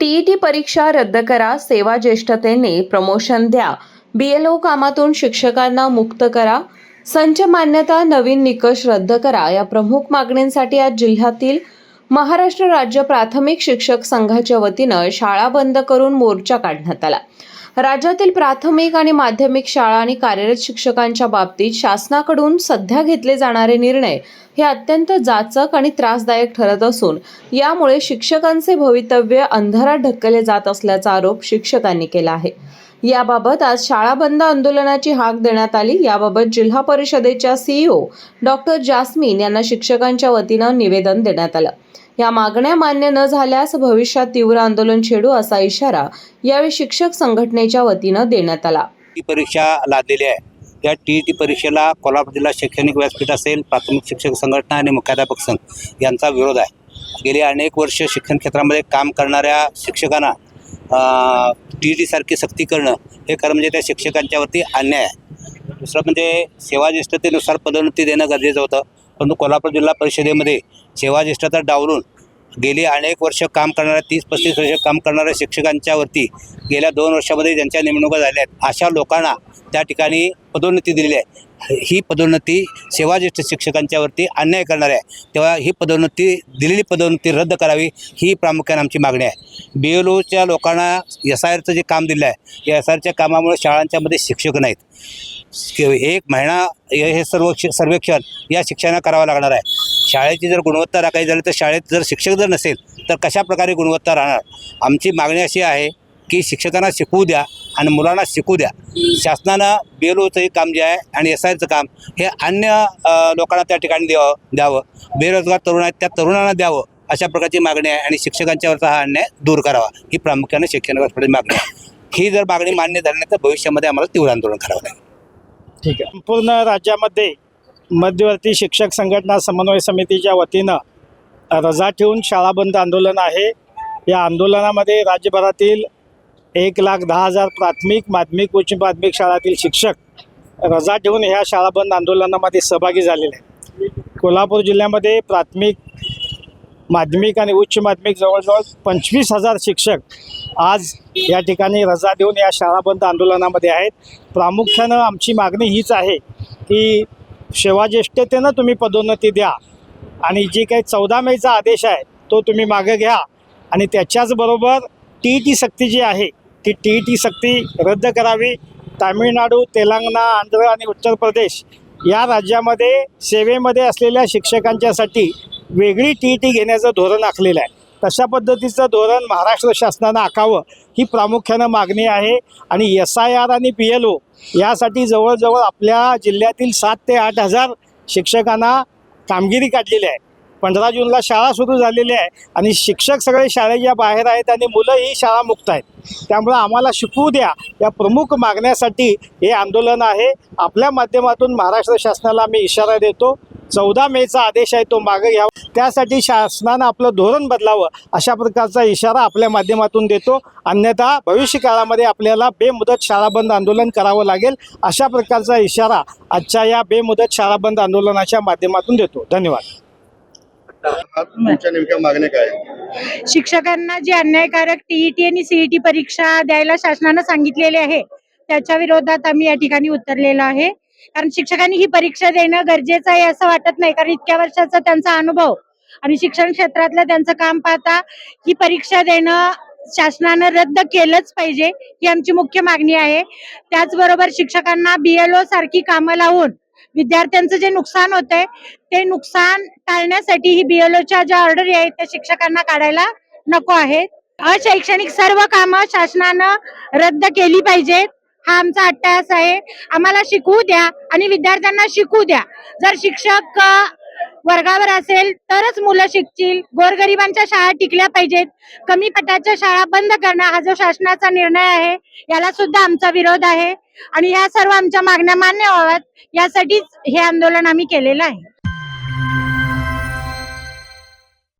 TET परीक्षा रद्द करा, सेवा ज्येष्ठतेने प्रमोशन द्या, बीएलओ कामातून शिक्षकांना मुक्त करा, संच मान्यता नवीन निकष रद्द करा या प्रमुख मागण्यांसाठी आज जिल्ह्यातील महाराष्ट्र राज्य प्राथमिक शिक्षक संघाच्या वतीनं शाळा बंद करून मोर्चा काढण्यात आला। राज्यातील प्राथमिक आणि माध्यमिक शाळा आणि कार्यरत शिक्षकांच्या बाबतीत शासनाकडून सध्या घेतले जाणारे निर्णय हे अत्यंत जाचक आणि त्रासदायक ठरत असून यामुळे शिक्षकांचे भवितव्य अंधारात ढकलले जात असल्याचा आरोप शिक्षकांनी केला आहे। याबाबत आज शाळा बंद आंदोलनाची हाक देण्यात आली। याबाबत जिल्हा परिषदेच्या सीईओ डॉक्टर जास्मिन यांना शिक्षकांच्या वतीनं निवेदन देण्यात आलं। या मागण्या मान्य न झाल्यास भविष्यात तीव्र आंदोलन छेडू असा इशारा यावेळी शिक्षक संघटनेच्या वतीनं देण्यात आला। परीक्षा लादलेली आहे। या टीईटी परीक्षेला कोल्हापूर जिल्हा शैक्षणिक व्यासपीठ असेल, प्राथमिक शिक्षक संघटना आणि मुख्याध्यापक संघ यांचा विरोध आहे। गेली अनेक वर्ष शिक्षण क्षेत्रामध्ये काम करणाऱ्या शिक्षकांना टीईटी सारखी सक्ती करणं हे खरं म्हणजे त्या शिक्षकांच्यावरती अन्याय आहे। दुसरं म्हणजे सेवा ज्येष्ठतेनुसार पदोन्नती देणं गरजेचं होतं, परंतु कोल्हापूर जिल्हा परिषदेमध्ये सेवा ज्येष्ठता डावलून गेली अनेक वर्ष काम करणाऱ्या 30-35 वर्ष काम करणाऱ्या शिक्षकांच्यावरती गेल्या 2 वर्षामध्ये ज्यांच्या नेमणुका झाल्या आहेत अशा लोकांना त्या ठिकाणी पदोन्नती दिलेली आहे। ही पदोन्नती सेवा ज्येष्ठ शिक्षकांच्यावरती अन्याय करणार आहे, तेव्हा ही दिलेली पदोन्नती रद्द करावी ही प्रामुख्याने आमची मागणी आहे। बीएलओच्या लोकांना SIRचं जे काम दिलं आहे, या SIRच्या कामामुळे शाळांच्यामध्ये शिक्षक नाहीत। 1 महिना हे सर्वेक्षण या शिक्षकांना करावं लागणार आहे। शाळेची जर गुणवत्ता राखायची झाली तर शाळेत जर शिक्षक जर नसेल तर कशा प्रकारे गुणवत्ता राहणार। आमची मागणी अशी आहे की शिक्षकांना शिकवू द्या आणि मुलांना शिकू द्या। शासनानं बीएलओचं काम जे आहे आणि SIRचं काम हे अन्य लोकांना त्या ठिकाणी द्यावं। बेरोजगार तरुण आहेत त्या तरुणांना द्यावं, अशा प्रकारची मागणी आहे आणि शिक्षकांच्यावरचा हा अन्याय दूर करावा ही प्रामुख्याने शिक्षण व्यासपीठाची मागणी आहे। ही जर मागणी मान्य झाली नाही तर भविष्यामध्ये आम्हाला तीव्र आंदोलन करावं लागेल। ठीक आहे। संपूर्ण राज्यामध्ये मध्यवर्ती शिक्षक संघटना समन्वय समितीच्या वतीनं रजा ठेवून शाळा बंद आंदोलन आहे। या आंदोलनामध्ये राज्यभरातील 1,10,000 प्राथमिक, माध्यमिक, उच्च माध्यमिक शाळातील शिक्षक रजा ठेवून ह्या शाळा बंद आंदोलनामध्ये सहभागी झालेले आहेत। कोल्हापूर जिल्ह्यामध्ये प्राथमिक, माध्यमिक आणि उच्च माध्यमिक जवळजवळ 25,000 शिक्षक आज या ठिकाणी रजा देऊन या शाळा बंद आंदोलनामध्ये आहेत। प्रामुख्यानं आमची मागणी हीच आहे की सेवा ज्येष्ठतेनं तुम्ही पदोन्नती द्या आणि जी काही 14 मेचा आदेश आहे तो तुम्ही मागे घ्या आणि त्याच्याचबरोबर टीईटी सक्ती जी आहे ती टीईटी सक्ती रद्द करावी। तामिळनाडू, तेलंगणा, आंध्र आणि उत्तर प्रदेश या राज्यामध्ये सेवेमध्ये असलेल्या शिक्षकांच्यासाठी वेगळी टीईटी घेण्याचं धोरण आखलेलं आहे। तशा पद्धतीचं धोरण महाराष्ट्र शासनानं आखावं ही प्रामुख्यानं मागणी आहे। आणि SIR आणि BLO यासाठी जवळजवळ आपल्या जिल्ह्यातील 7,000 ते 8,000 शिक्षकांना कामगिरी काढलेली आहे। 15 जूनला शाळा सुरू झालेली आहे आणि शिक्षक सगळे शाळेच्या बाहेर आहेत आणि मुलंही शाळामुक्त आहेत। त्यामुळे आम्हाला शिकवू द्या या प्रमुख मागण्यासाठी हे आंदोलन आहे। आपल्या माध्यमातून महाराष्ट्र शासनाला आम्ही इशारा देतो, 14 मेचा आदेश आहे तो मागे घ्यावा, त्यासाठी शासनानं आपलं धोरण बदलावं अशा प्रकारचा इशारा आपल्या माध्यमातून देतो। अन्यथा भविष्य काळामध्ये आपल्याला बेमुदत शाळा बंद आंदोलन करावं लागेल अशा प्रकारचा इशारा आजच्या या बेमुदत शाळा बंद आंदोलनाच्या माध्यमातून देतो। धन्यवाद। तुमच्या नेमक्या मागण्या काय? शिक्षकांना जी अन्यायकारक टीईटी आणि सीईटी परीक्षा द्यायला शासनानं सांगितलेले आहे त्याच्या विरोधात आम्ही या ठिकाणी उतरलेलो आहे। कारण शिक्षकांनी ही परीक्षा देणं गरजेचं आहे असं वाटत नाही, कारण इतक्या वर्षाचा त्यांचा अनुभव आणि शिक्षण क्षेत्रातलं त्यांचं काम पाहता ही परीक्षा देणं शासनानं रद्द केलंच पाहिजे ही आमची मुख्य मागणी आहे। त्याचबरोबर शिक्षकांना BLO सारखी कामं लावून विद्यार्थ्यांचं जे नुकसान होतंय ते नुकसान टाळण्यासाठी ही BLOच्या ज्या ऑर्डर आहेत त्या शिक्षकांना काढायला नको आहेत। अशैक्षणिक सर्व कामं शासनानं रद्द केली पाहिजेत हा आमचा अट्टहास आहे। आम्हाला शिकवू द्या आणि विद्यार्थ्यांना शिकू द्या। जर शिक्षक वर्गावर असेल तरच मुलं शिकतील। गोरगरिबांच्या शाळा टिकल्या पाहिजेत। कमी पटाच्या शाळा बंद करणं हा जो शासनाचा निर्णय आहे याला सुद्धा आमचा विरोध आहे आणि ह्या सर्व आमच्या मागण्या मान्य व्हाव्यात यासाठीच हे आंदोलन आम्ही केलेलं आहे।